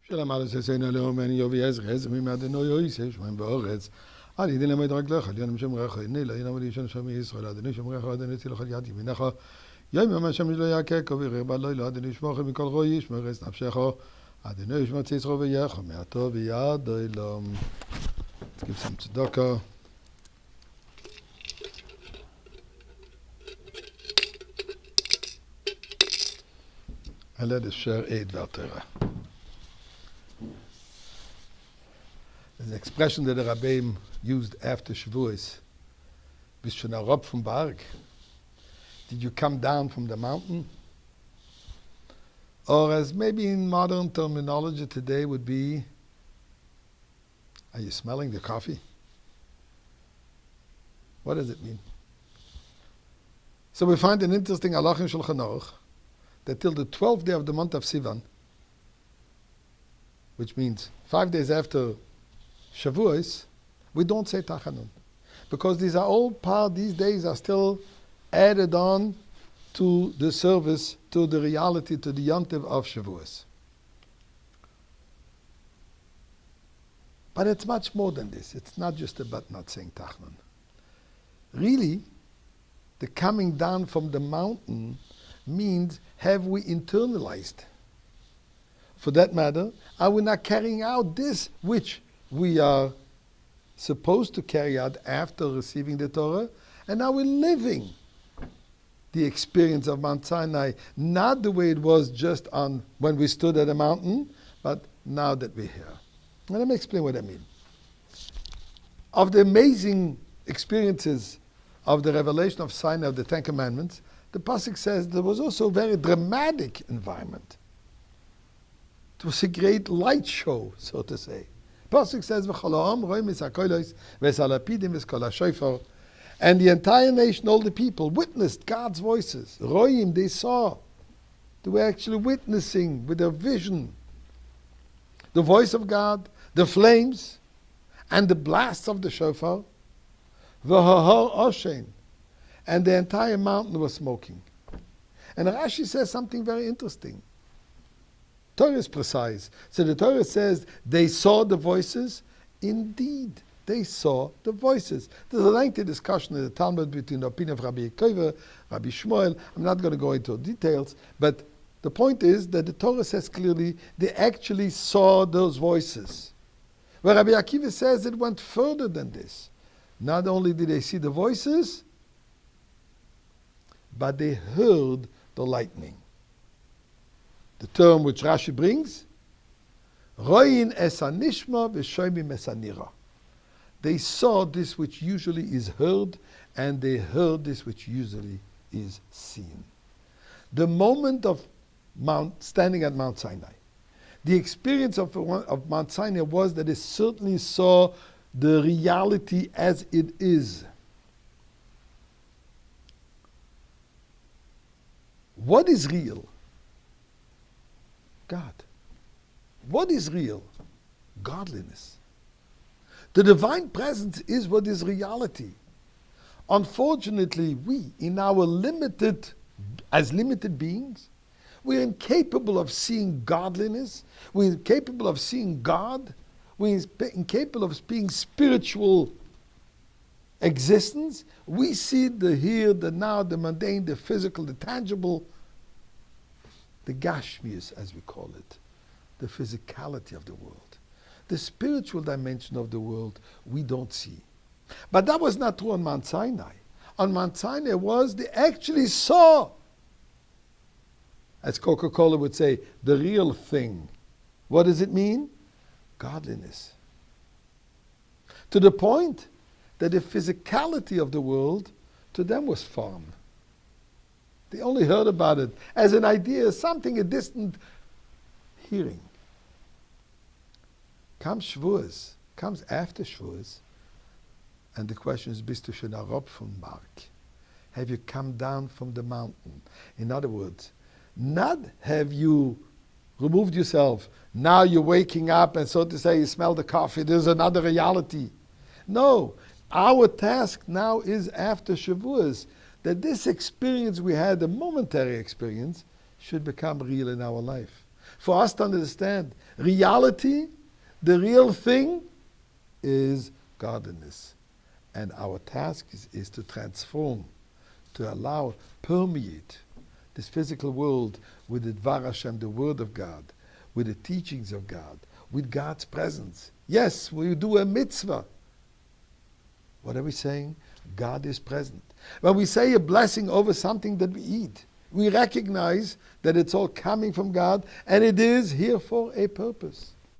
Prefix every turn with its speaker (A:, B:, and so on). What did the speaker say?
A: שלום על ססנו לאומן יובי עזרז ממדנו יויסה שמיים באורץ על ידי למד רגלך עליון שמרך הנה לא ינם לישון שם ישראל אדני שמרך אדני תלך יד ימינך יום יום השם לא יקק וברב לא אדני שמוך מכל רוי ישמר את נפשך אדני ישמר ציסרו ויח מעטו ויד אלום. Let's give some tzedakah. And let us share Eid V'Torah. There's an expression that the Rabbeim used after Shavuos. Bist schon herab vom Berg? Did you come down from the mountain? Or as maybe in modern terminology today would be, are you smelling the coffee? What does it mean? So we find an interesting halach in Shulchan Aruch that till the 12th day of the month of Sivan, which means 5 days after Shavuos, we don't say Tachanun. Because these days are still added on to the service, to the reality, to the yontiv of Shavuos. But it's much more than this. It's not just about not saying Tachanun. Really, the coming down from the mountain means, have we internalized? For that matter, are we not carrying out this which we are supposed to carry out after receiving the Torah? And are we living the experience of Mount Sinai, not the way it was just on when we stood at the mountain, but now that we're here? And let me explain what I mean. Of the amazing experiences of the revelation of Sinai, of the Ten Commandments, the Pasuk says there was also a very dramatic environment. It was a great light show, so to say. Pasuk says, and the entire nation, all the people, witnessed God's voices. Roim, they saw. They were actually witnessing with their vision the voice of God, the flames, and the blasts of the shofar. V'hahar oshen, and the entire mountain was smoking. And Rashi says something very interesting. Torah is precise. So the Torah says they saw the voices. Indeed, they saw the voices. There's a lengthy discussion in the Talmud between the opinion of Rabbi Akiva, Rabbi Shmuel. I'm not going to go into details, but the point is that the Torah says clearly they actually saw those voices. Where Rabbi Akiva says it went further than this. Not only did they see the voices, but they heard the lightning. The term which Rashi brings, Roin es hanishma v'shoimim es hanira. They saw this which usually is heard, and they heard this which usually is seen. The moment of standing at Mount Sinai, the experience of Mount Sinai was that it certainly saw the reality as it is. What is real? God. What is real? Godliness. The divine presence is what is reality. Unfortunately, we, in our as limited beings, we're incapable of seeing godliness. We're incapable of seeing God. We're incapable of being spiritual existence. We see the here, the now, the mundane, the physical, the tangible, the gashmius, as we call it, the physicality of the world. The spiritual dimension of the world we don't see. But that was not true on Mount Sinai. On Mount Sinai they actually saw, as Coca-Cola would say, the real thing. What does it mean? Godliness. To the point that the physicality of the world to them was foreign. They only heard about it as an idea, something, a distant hearing. Comes Shavuos, comes after Shavuos, and the question is, bist du schon herab vom Berg? Have you come down from the mountain? In other words, not have you removed yourself, now you're waking up and so to say you smell the coffee, there's another reality. No, our task now is after Shavuos, that this experience we had, a momentary experience, should become real in our life. for us to understand reality, the real thing is godliness. And our task is to transform, to allow, permeate this physical world with the Dvar Hashem, the Word of God, with the teachings of God, with God's presence. Yes, we do a mitzvah. What are we saying? God is present. When we say a blessing over something that we eat, we recognize that it's all coming from God and it is here for a purpose.